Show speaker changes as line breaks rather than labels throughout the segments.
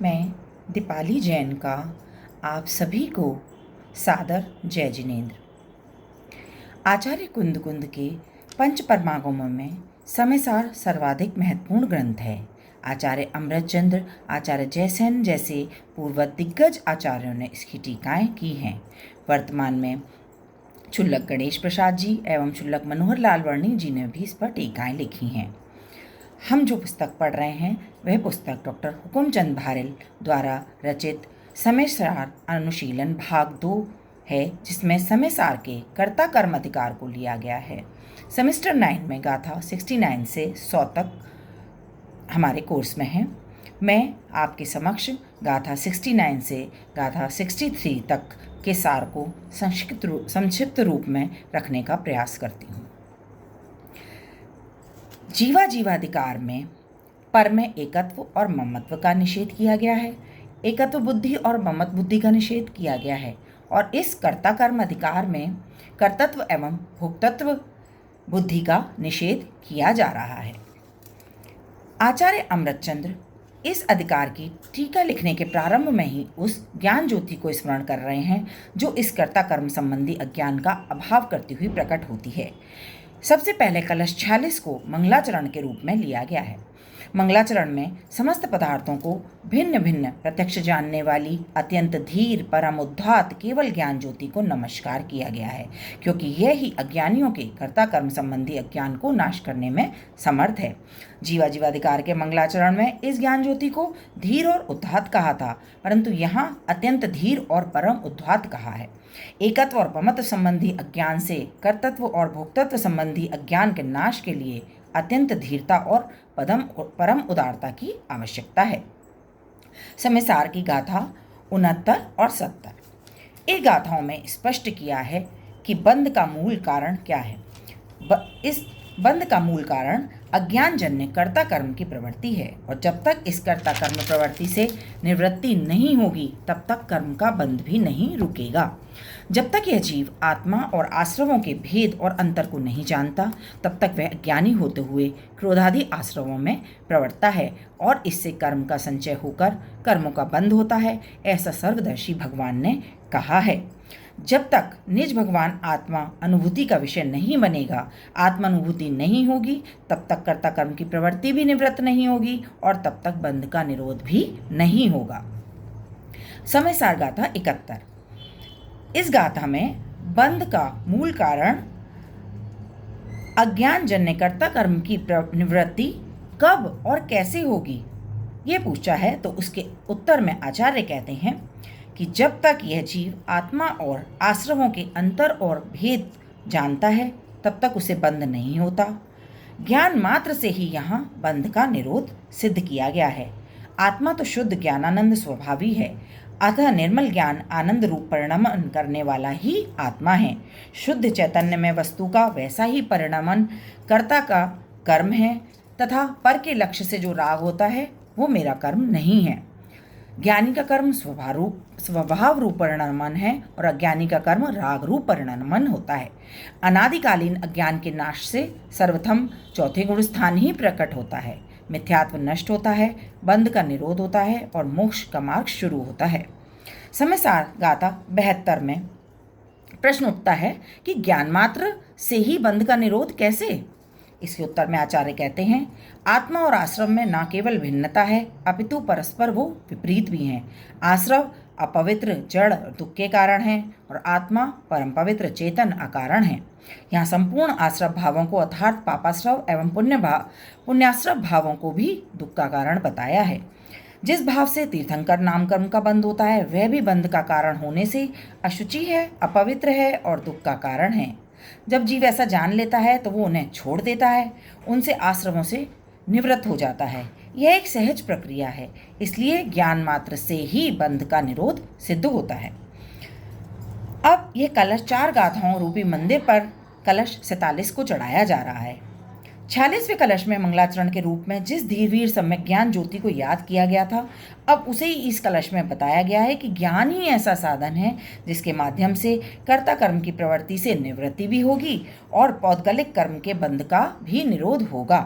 मैं दीपाली जैन का आप सभी को सादर जय जिनेन्द्र। आचार्य कुंद कुंद के पंच परमागमों में समयसार सर्वाधिक महत्वपूर्ण ग्रंथ है। आचार्य अमृतचंद्र, आचार्य जयसेन जैसे पूर्व दिग्गज आचार्यों ने इसकी टीकाएं की हैं। वर्तमान में क्षुल्लक गणेश प्रसाद जी एवं क्षुल्लक मनोहर लाल वर्णी जी ने भी इस पर टीकाएं लिखी हैं। हम जो पुस्तक पढ़ रहे हैं वह पुस्तक डॉक्टर हुकुमचंद भारिल द्वारा रचित समय सार अनुशीलन भाग 2 है, जिसमें समय सार के कर्ता कर्म अधिकार को लिया गया है। सेमेस्टर 9 में गाथा 69 से 100 तक हमारे कोर्स में है। मैं आपके समक्ष गाथा 69 से गाथा 63 तक के सार को संक्षिप्त रूप में रखने का प्रयास करती हूँ। जीवाधिकार में पर में एकत्व और ममत्व का निषेध किया गया है। एकत्व बुद्धि और ममत्व बुद्धि का निषेध किया गया है और इस कर्ता कर्म अधिकार में कर्तत्व एवं भोक्तत्व बुद्धि का निषेध किया जा रहा है। आचार्य अमृतचंद्र इस अधिकार की टीका लिखने के प्रारंभ में ही उस ज्ञान ज्योति को स्मरण कर रहे हैं जो इस कर्ता कर्म संबंधी अज्ञान का अभाव करती हुई प्रकट होती है। सबसे पहले कलश 46 को मंगलाचरण के रूप में लिया गया है। मंगलाचरण में समस्त पदार्थों को भिन्न भिन्न प्रत्यक्ष जानने वाली अत्यंत धीर परम उद्धात केवल ज्ञान ज्योति को नमस्कार किया गया है, क्योंकि यह ही अज्ञानियों के कर्ता कर्म संबंधी अज्ञान को नाश करने में समर्थ है। जीवाधिकार के मंगलाचरण में इस ज्ञान ज्योति को धीर और उद्धात कहा था, परंतु यहाँ अत्यंत धीर और परम उद्धात कहा है। एकत्व और ममत्व संबंधी अज्ञान से कर्तत्व और भोक्तत्व संबंधी अज्ञान के नाश के लिए अत्यंत धीरता और परम उदारता की आवश्यकता है। समय सार की गाथा 69 और 70 इन गाथाओं में स्पष्ट किया है कि बंध का मूल कारण क्या है। इस बंध का मूल कारण अज्ञानजन्य कर्ता कर्म की प्रवृत्ति है और जब तक इस कर्ता कर्म प्रवृत्ति से निवृत्ति नहीं होगी तब तक कर्म का बंध भी नहीं रुकेगा। जब तक यह जीव आत्मा और आश्रवों के भेद और अंतर को नहीं जानता तब तक वह अज्ञानी होते हुए क्रोधादि आश्रवों में प्रवर्तता है और इससे कर्म का संचय होकर कर्मों का बंध होता है, ऐसा सर्वदर्शी भगवान ने कहा है। जब तक निज भगवान आत्मा अनुभूति का विषय नहीं बनेगा, आत्मानुभूति नहीं होगी, तब तक कर्ता कर्म की प्रवृत्ति भी निवृत्त नहीं होगी और तब तक बंध का निरोध भी नहीं होगा। समय सार गाथा 71 इस गाथा में बंध का मूल कारण अज्ञानजन्य कर्ता कर्म की निवृत्ति कब और कैसे होगी ये पूछा है, तो उसके उत्तर में आचार्य कहते हैं कि जब तक यह जीव आत्मा और आश्रमों के अंतर और भेद जानता है तब तक उसे बंध नहीं होता। ज्ञान मात्र से ही यहाँ बंध का निरोध सिद्ध किया गया है। आत्मा तो शुद्ध ज्ञानानंद स्वभावी है, अतः निर्मल ज्ञान आनंद रूप परिणमन करने वाला ही आत्मा है। शुद्ध चैतन्य में वस्तु का वैसा ही परिणमन कर्ता का कर्म है तथा पर के लक्ष्य से जो राग होता है वो मेरा कर्म नहीं है। ज्ञानी का कर्म स्वभाव रूप परिणमन है और अज्ञानी का कर्म राग रूप परिणमन होता है। अनादिकालीन अज्ञान के नाश से सर्वप्रथम चौथे गुण स्थान ही प्रकट होता है। मिथ्यात्व नष्ट होता है, बंध का निरोध होता है और मोक्ष का मार्ग शुरू होता है। समय सार गाथा 72 में प्रश्न उठता है कि ज्ञान मात्र से ही बंध का निरोध कैसे। इसके उत्तर में आचार्य कहते हैं, आत्मा और आश्रम में न केवल भिन्नता है अपितु परस्पर वो विपरीत भी हैं। आश्रव अपवित्र जड़ दुख के कारण है और आत्मा परम पवित्र चेतन अकारण है। यहाँ संपूर्ण आश्रव भावों को अर्थात पापाश्रव एवं पुण्याश्रव भावों को भी दुख का कारण बताया है। जिस भाव से तीर्थंकर नाम कर्म का बंध होता है वह भी बंध का कारण होने से अशुचि है, अपवित्र है और दुख का कारण है। जब जीव ऐसा जान लेता है तो वो उन्हें छोड़ देता है, उनसे आश्रमों से निवृत्त हो जाता है। यह एक सहज प्रक्रिया है, इसलिए ज्ञान मात्र से ही बंध का निरोध सिद्ध होता है। अब यह कलश 4 गाथाओं रूपी मंदिर पर कलश 47 को चढ़ाया जा रहा है। 46वें कलश में मंगलाचरण के रूप में जिस धीरवीर सम्यक ज्ञान ज्योति को याद किया गया था, अब उसे ही इस कलश में बताया गया है कि ज्ञान ही ऐसा साधन है जिसके माध्यम से कर्ता कर्म की प्रवृत्ति से निवृत्ति भी होगी और पौद्गलिक कर्म के बंध का भी निरोध होगा।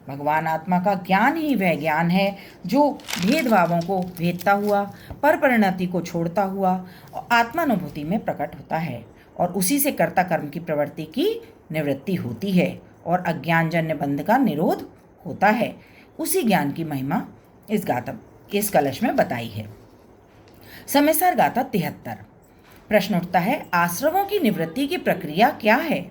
भगवान आत्मा का ज्ञान ही वह ज्ञान है जो भेदभावों को भेदता हुआ, पर परिणति को छोड़ता हुआ और आत्मानुभूति में प्रकट होता है, और उसी से कर्ता कर्म की प्रवृत्ति की निवृत्ति होती है और अज्ञानजन्य बंध का निरोध होता है। उसी ज्ञान की महिमा इस कलश में बताई है। समयसार गाथा 73। प्रश्न उठता है, आश्रमों की निवृत्ति की प्रक्रिया क्या है?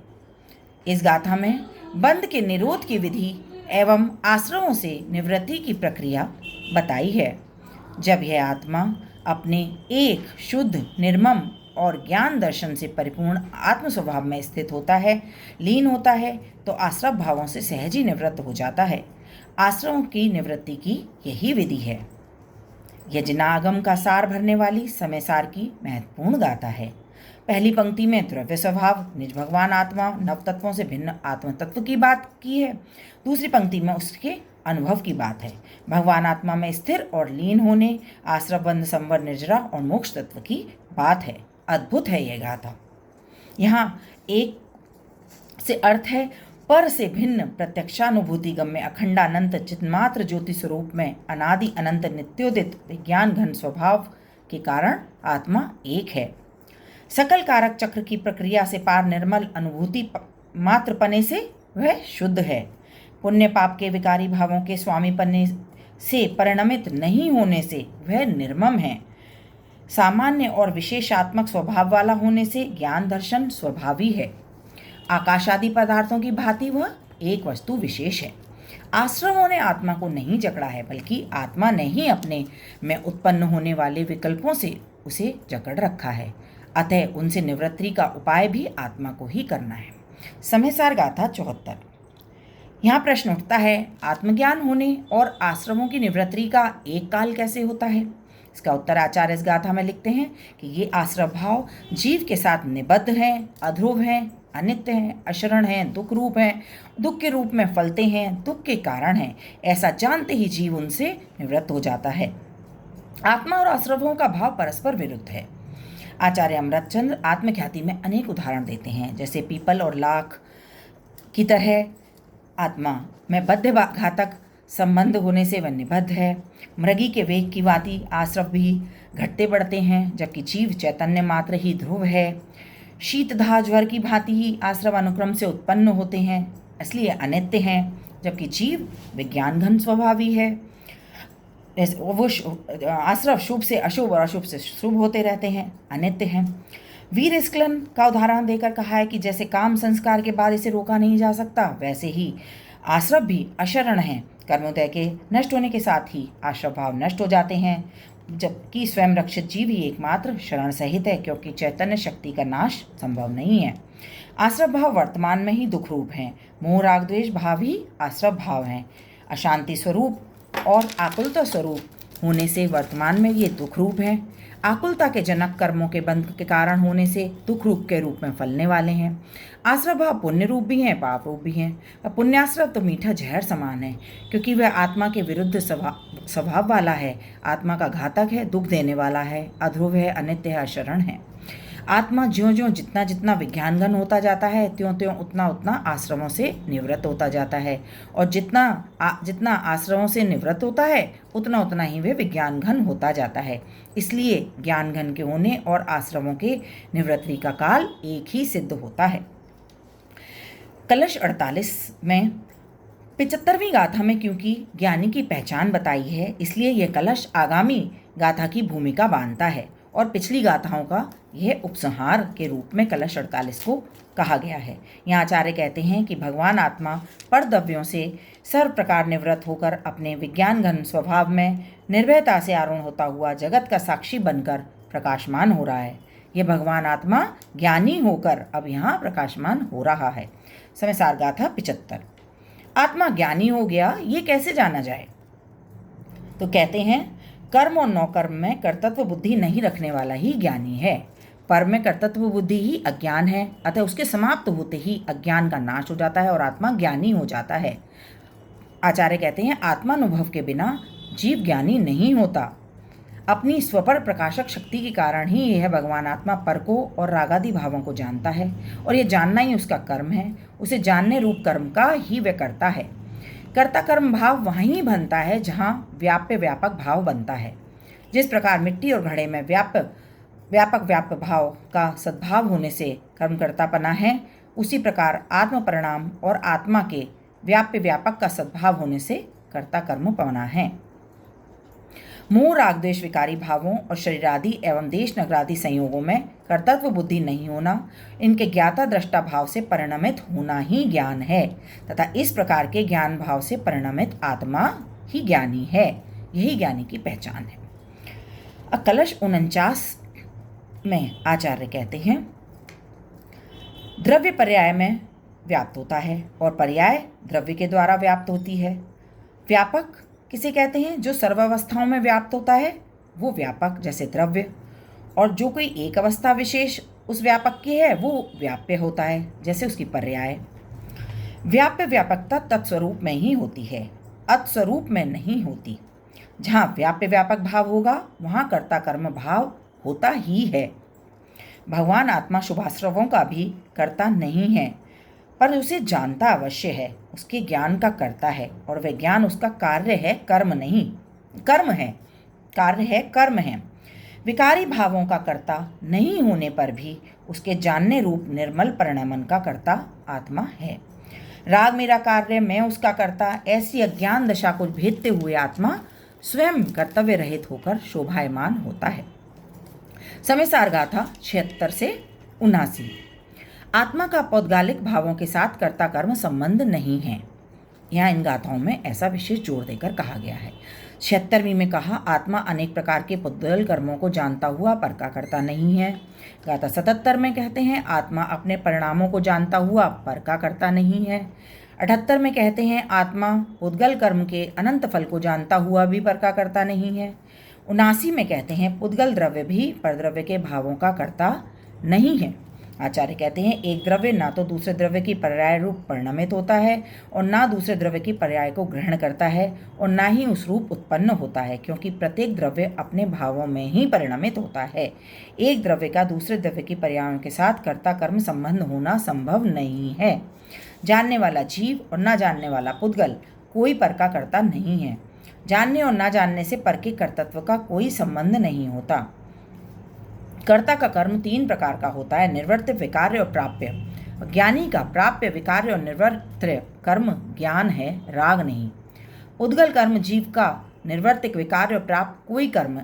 इस गाथा में बंध के निरोध की विधि एवं आश्रमों से निवृत्ति की प्रक्रिया बताई है। जब यह आत्मा अपने एक शुद्ध, निर्मम और ज्ञान दर्शन से परिपूर्ण आत्म स्वभाव में स्थित होता है, लीन होता है, तो आश्रम भावों से सहज ही निवृत्त हो जाता है। आश्रमों की निवृत्ति की यही विधि है। यजनागम का सार भरने वाली समयसार की महत्वपूर्ण गाथा है। पहली पंक्ति में द्रव्य स्वभाव, निज भगवान आत्मा, नव तत्वों से भिन्न आत्म तत्व की बात की है। दूसरी पंक्ति में उसके अनुभव की बात है। भगवान आत्मा में स्थिर और लीन होने, आश्रम बंध, संवर, निर्जरा और मोक्ष तत्व की बात है। अद्भुत है यह गाथा। यहाँ एक से अर्थ है पर से भिन्न प्रत्यक्षानुभूति गम्य अखंडानंत चिन्मात्र ज्योति स्वरूप में अनादि अनंत नित्योदित विज्ञान घन स्वभाव के कारण आत्मा एक है। सकल कारक चक्र की प्रक्रिया से पार निर्मल अनुभूति मात्र पने से वह शुद्ध है। पुण्य पाप के विकारी भावों के स्वामी पने से परिणमित नहीं होने से वह निर्मम है। सामान्य और विशेषात्मक स्वभाव वाला होने से ज्ञान दर्शन स्वभावी है। आकाश आदि पदार्थों की भांति वह एक वस्तु विशेष है। आश्रमों ने आत्मा को नहीं जकड़ा है, बल्कि आत्मा ने ही अपने में उत्पन्न होने वाले विकल्पों से उसे जकड़ रखा है। अतः उनसे निवृत्ति का उपाय भी आत्मा को ही करना है। समयसार गाथा 74। यहाँ प्रश्न उठता है, आत्मज्ञान होने और आश्रमों की निवृत्ति का एक काल कैसे होता है? इसका उत्तर आचार्य इस गाथा में लिखते हैं कि ये आश्रम भाव जीव के साथ निबद्ध हैं, अध्रुव हैं, अनित्य हैं, अशरण हैं, दुख रूप हैं, दुख के रूप में फलते हैं, दुख के कारण हैं। ऐसा जानते ही जीव उनसे निवृत्त हो जाता है। आत्मा और आश्रमों का भाव परस्पर विरुद्ध है। आचार्य अमृतचंद्र आत्मख्याति में अनेक उदाहरण देते हैं, जैसे पीपल और लाख की तरह आत्मा में बद्ध घातक संबंध होने से वह निबद्ध है। मृगी के वेग की भांति आश्रम भी घटते बढ़ते हैं, जबकि जीव चैतन्य मात्र ही ध्रुव है। शीतदाह ज्वर की भांति ही आश्रम अनुक्रम से उत्पन्न होते हैं, इसलिए अनित्य हैं, जबकि जीव विज्ञान घन स्वभावी है। वो आश्रम शुभ से अशुभ और अशुभ से शुभ होते रहते हैं, अनित्य हैं। वीर स्खलन का उदाहरण देकर कहा है कि जैसे काम संस्कार के बाद इसे रोका नहीं जा सकता, वैसे ही आश्रम भी अशरण हैं। कर्मोदय के नष्ट होने के साथ ही आश्रम भाव नष्ट हो जाते हैं, जबकि स्वयं रक्षित जीव ही एकमात्र शरण सहित है, क्योंकि चैतन्य शक्ति का नाश संभव नहीं है। आश्रम भाव वर्तमान में ही दुख रूप हैं। मोह राग द्वेष भाव ही आश्रम भाव हैं। अशांति स्वरूप और आकुलता स्वरूप होने से वर्तमान में ये दुख रूप हैं। आकुलता के जनक कर्मों के बंध के कारण होने से दुख रूप के रूप में फलने वाले हैं। आश्रम भाव पुण्य रूप भी हैं, पाप रूप भी हैं। पुण्याश्रम तो मीठा जहर समान है, क्योंकि वह आत्मा के विरुद्ध स्वभाव वाला है, आत्मा का घातक है, दुख देने वाला है, अध्रुव है, अनित्य है, अशरण है। आत्मा ज्यों ज्यों जितना जितना विज्ञानघन होता जाता है, त्यों त्यों उतना उतना आश्रमों से निवृत्त होता जाता है, और जितना आश्रमों से निवृत्त होता है, उतना उतना ही वे विज्ञानघन होता जाता है। इसलिए ज्ञानघन के होने और आश्रमों के निवृत्ति का काल एक ही सिद्ध होता है। कलश 48 में 75वीं गाथा में क्योंकि ज्ञानी की पहचान बताई है, इसलिए यह कलश आगामी गाथा की भूमिका बांधता है, और पिछली गाथाओं का यह उपसंहार के रूप में कलश 48 को कहा गया है। यहाँ आचार्य कहते हैं कि भगवान आत्मा परद्रव्यों से सर्व प्रकार निवृत्त होकर अपने विज्ञान घन स्वभाव में निर्भयता से आरूढ़ होता हुआ जगत का साक्षी बनकर प्रकाशमान हो रहा है। यह भगवान आत्मा ज्ञानी होकर अब यहाँ प्रकाशमान हो रहा है। समयसार गाथा 75। आत्मा ज्ञानी हो गया, ये कैसे जाना जाए? तो कहते हैं, कर्म और नौकर्म में कर्तव्य बुद्धि नहीं रखने वाला ही ज्ञानी है। पर में कर्तृत्व बुद्धि ही अज्ञान है, अतः उसके समाप्त होते ही अज्ञान का नाश हो जाता है और आत्मा ज्ञानी हो जाता है। आचार्य कहते हैं, आत्मानुभव के बिना जीव ज्ञानी नहीं होता। अपनी स्वपर प्रकाशक शक्ति के कारण ही यह भगवान आत्मा पर को और रागादि भावों को जानता है, और यह जानना ही उसका कर्म है। उसे जानने रूप कर्म का ही वह करता है। कर्ता कर्म भाव वहीं बनता है जहाँ व्याप्य व्यापक भाव बनता है। जिस प्रकार मिट्टी और घड़े में व्यापक भाव का सद्भाव होने से कर्मकर्तापना है, उसी प्रकार आत्म परिणाम और आत्मा के व्याप्य व्यापक का सद्भाव होने से कर्ता कर्मपना है। मोह राग द्वेष विकारी भावों और शरीरादि एवं देश नगरादि संयोगों में कर्तृत्व बुद्धि नहीं होना, इनके ज्ञाता दृष्टा भाव से परिणमित होना ही ज्ञान है, तथा इस प्रकार के ज्ञान भाव से परिणमित आत्मा ही ज्ञानी है। यही ज्ञानी की पहचान है। कलश 49 में आचार्य कहते हैं, द्रव्य पर्याय में व्याप्त होता है और पर्याय द्रव्य के द्वारा व्याप्त होती है। व्यापक किसे कहते हैं? जो सर्वावस्थाओं में व्याप्त होता है वो व्यापक, जैसे द्रव्य, और जो कोई एक अवस्था विशेष उस व्यापक की है वो व्याप्य होता है, जैसे उसकी पर्याय। व्याप्य व्यापकता तत्स्वरूप में ही होती है, अतस्वरूप में नहीं होती। जहाँ व्याप्य व्यापक भाव होगा वहाँ कर्ता कर्म भाव होता ही है। भगवान आत्मा शुभाश्रवों का भी कर्ता नहीं है, पर उसे जानता अवश्य है, उसके ज्ञान का कर्ता है, और वह ज्ञान उसका कार्य है, कर्म नहीं। कर्म है, कार्य है, कर्म है। विकारी भावों का कर्ता नहीं होने पर भी उसके जानने रूप निर्मल परिणमन का कर्ता आत्मा है। राग मेरा कार्य, मैं उसका कर्ता, ऐसी अज्ञान दशा को भेदते हुए आत्मा स्वयं कर्तव्य रहित होकर शोभायमान होता है। समय सार गाथा 76 से 79। आत्मा का पौद्गलिक भावों के साथ कर्ता कर्म संबंध नहीं है। यहाँ इन गाथाओं में ऐसा विशेष जोर देकर कहा गया है। 76वीं में कहा, आत्मा अनेक प्रकार के पौद्गल कर्मों को जानता हुआ पर का कर्ता नहीं है। गाथा 77 में कहते हैं, आत्मा अपने परिणामों को जानता हुआ पर का कर्ता नहीं है। 78 में कहते हैं, आत्मा पौद्गल कर्म के अनंत फल को जानता हुआ भी पर का कर्ता नहीं है। 79 में कहते हैं, पौद्गल द्रव्य भी परद्रव्य के भावों का कर्ता नहीं है। आचार्य कहते हैं, एक द्रव्य ना तो दूसरे द्रव्य की पर्याय रूप परिणमित होता है और ना दूसरे द्रव्य की पर्याय को ग्रहण करता है और ना ही उस रूप उत्पन्न होता है, क्योंकि प्रत्येक द्रव्य अपने भावों में ही परिणमित होता है। एक द्रव्य का दूसरे द्रव्य की पर्यायों के साथ कर्ता कर्म संबंध होना संभव नहीं है। जानने वाला जीव और ना जानने वाला पुद्गल कोई पर का कर्ता नहीं है। जानने और ना जानने से पर के कर्तृत्व का कोई संबंध नहीं होता। कर्ता का कर्म 3 प्रकार का होता है, निवृत्त, विकार्य और प्राप्य। ज्ञानी का प्राप्य, विकार्य और निवृत्त कर्म ज्ञान है, राग नहीं। उद्गल कर्म जीव का निवृत्तिक, विकार्य और प्राप्त कोई कर्म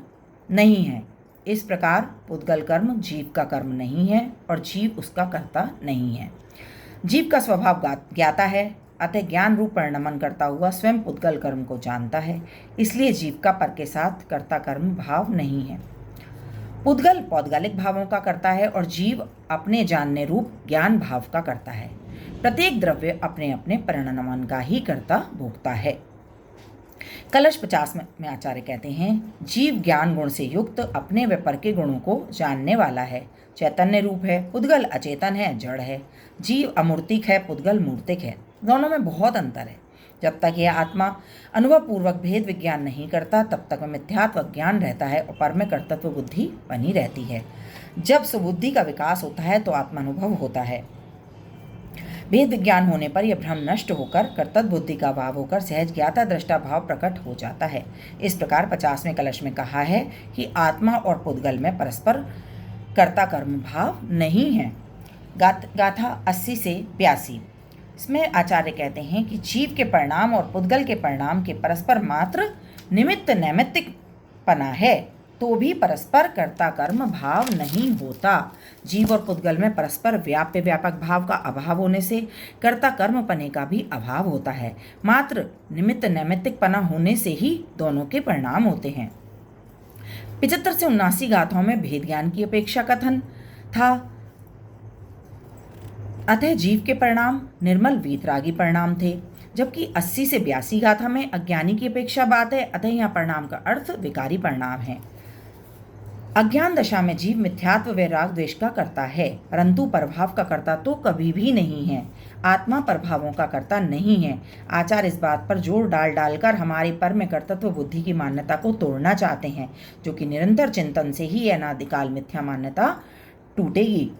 नहीं है। इस प्रकार उद्गल कर्म जीव का कर्म नहीं है और जीव उसका कर्ता नहीं है। जीव का स्वभाव ज्ञाता है, अतः ज्ञान रूप परिणमन करता हुआ स्वयं उद्गल कर्म को जानता है, इसलिए जीव का पर के साथ कर्ता कर्म भाव नहीं है। उद्गल पौद्गलिक भावों का करता है और जीव अपने जानने रूप ज्ञान भाव का करता है। प्रत्येक द्रव्य अपने अपने परिणमन का ही कर्ता भोगता है। कलश 50 में आचार्य कहते हैं, जीव ज्ञान गुण से युक्त अपने व पर के गुणों को जानने वाला है, चैतन्य रूप है। पुद्गल अचेतन है, जड़ है। जीव अमूर्तिक है, पुद्गल मूर्तिक है। दोनों में बहुत अंतर है। जब तक यह आत्मा अनुभवपूर्वक भेद विज्ञान नहीं करता तब तक मिथ्यात्व ज्ञान रहता है और पर में कर्तृत्व बुद्धि बनी रहती है। जब सुबुद्धि का विकास होता है तो आत्मानुभव होता है। भेद विज्ञान होने पर यह भ्रम नष्ट होकर कर्तव्य बुद्धि का भाव होकर सहज ज्ञाता दृष्टा भाव प्रकट हो जाता है। इस प्रकार 50वें कलश में कहा है कि आत्मा और पुद्गल में परस्पर कर्ता कर्म भाव नहीं है। गाथा 80 से 82। इसमें आचार्य कहते हैं कि जीव के परिणाम और पुद्गल के परिणाम के परस्पर मात्र निमित्त नैमित्तिकपना है तो भी परस्पर कर्ता कर्म भाव नहीं होता। जीव और पुद्गल में परस्पर व्याप्य व्यापक भाव का अभाव होने से कर्ता कर्म पने का भी अभाव होता है। मात्र निमित्त नैमित्तिकपना होने से ही दोनों के परिणाम होते हैं। 75 से 79 गाथाओं में भेद ज्ञान की अपेक्षा कथन था, अतः जीव के परिणाम निर्मल वीतरागी परिणाम थे, जबकि 80 से 82 गाथा में अज्ञानी की अपेक्षा बात है, अतः यहाँ परिणाम का अर्थ विकारी परिणाम है। अज्ञान दशा में जीव मिथ्यात्व व राग द्वेष का करता है, परंतु प्रभाव का कर्ता तो कभी भी नहीं है। आत्मा प्रभावों का कर्ता नहीं है। आचार्य इस बात पर जोर डालकर हमारे पर में कर्तृत्व बुद्धि की मान्यता को तोड़ना चाहते हैं, जो कि निरंतर चिंतन से ही अनादिकाल मिथ्या मान्यता टूटेगी।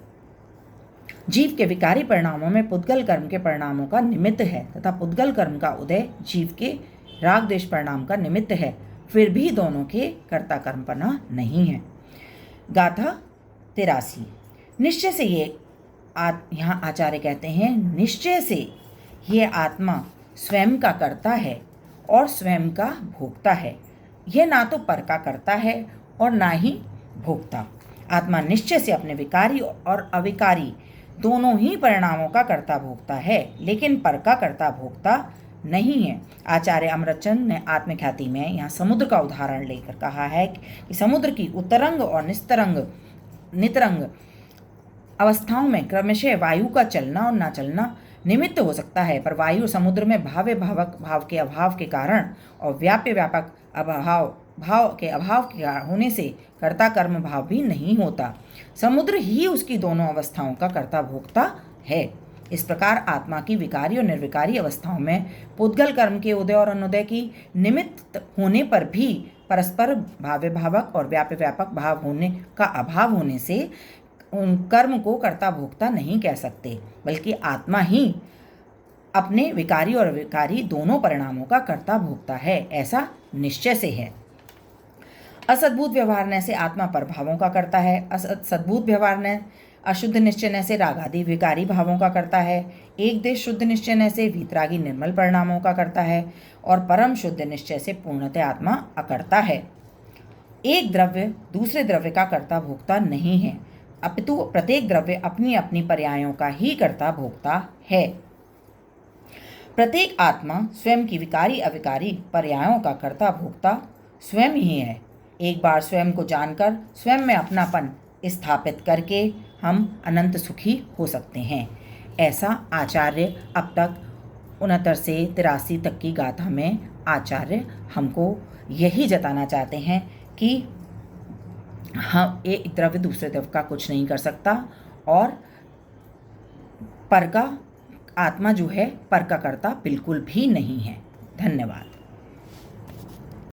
जीव के विकारी परिणामों में पुद्गल कर्म के परिणामों का निमित्त है तथा पुद्गल कर्म का उदय जीव के राग द्वेष परिणाम का निमित्त है। फिर भी दोनों के कर्ता कर्मपना नहीं है। गाथा 83। निश्चय से यहाँ आचार्य कहते हैं, निश्चय से ये आत्मा स्वयं का कर्ता है और स्वयं का भोक्ता है। यह ना तो पर का कर्ता है और ना ही भोक्ता। आत्मा निश्चय से अपने विकारी और अविकारी दोनों ही परिणामों का कर्ता भोक्ता है, लेकिन पर का कर्ता भोक्ता नहीं है। आचार्य अमरचंद ने आत्मख्याति में यहाँ समुद्र का उदाहरण लेकर कहा है कि समुद्र की उत्तरंग और नितरंग अवस्थाओं में क्रमशः वायु का चलना और न चलना निमित्त हो सकता है, पर वायु समुद्र में भाव के अभाव के कारण और व्याप्य व्यापक भाव के अभाव के होने से कर्ता कर्म भाव भी नहीं होता। समुद्र ही उसकी दोनों अवस्थाओं का कर्ता भोक्ता है। इस प्रकार आत्मा की विकारी और निर्विकारी अवस्थाओं में पुद्गल कर्म के उदय और अनुदय की निमित्त होने पर भी परस्पर भाव्य भावक और व्याप्य व्यापक भाव होने का अभाव होने से उन कर्म को कर्ता भोक्ता नहीं कह सकते, बल्कि आत्मा ही अपने विकारी और विकारी दोनों परिणामों का कर्ता भोक्ता है, ऐसा निश्चय से है। असद्भुत व्यवहार से आत्मा प्रभावों का करता है। सद्भुत व्यवहार अशुद्ध निश्चय से रागादि विकारी भावों का करता है। एक देश शुद्ध निश्चय से वीतरागी निर्मल परिणामों का करता है और परम शुद्ध निश्चय से पूर्णतः आत्मा अकर्ता है। एक द्रव्य दूसरे द्रव्य का कर्ता भोक्ता नहीं है, अपितु प्रत्येक द्रव्य अपनी अपनी पर्यायों का ही कर्ता भोक्ता है। प्रत्येक आत्मा स्वयं की विकारी अविकारी पर्यायों का कर्ता भोक्ता स्वयं ही है। एक बार स्वयं को जानकर स्वयं में अपनापन स्थापित करके हम अनंत सुखी हो सकते हैं। ऐसा आचार्य अब तक 69 से 83 तक की गाथा में आचार्य हमको यही जताना चाहते हैं कि हम एक द्रव्य दूसरे द्रव्य का कुछ नहीं कर सकता और पर का आत्मा जो है पर का कर्ता बिल्कुल भी नहीं है। धन्यवाद।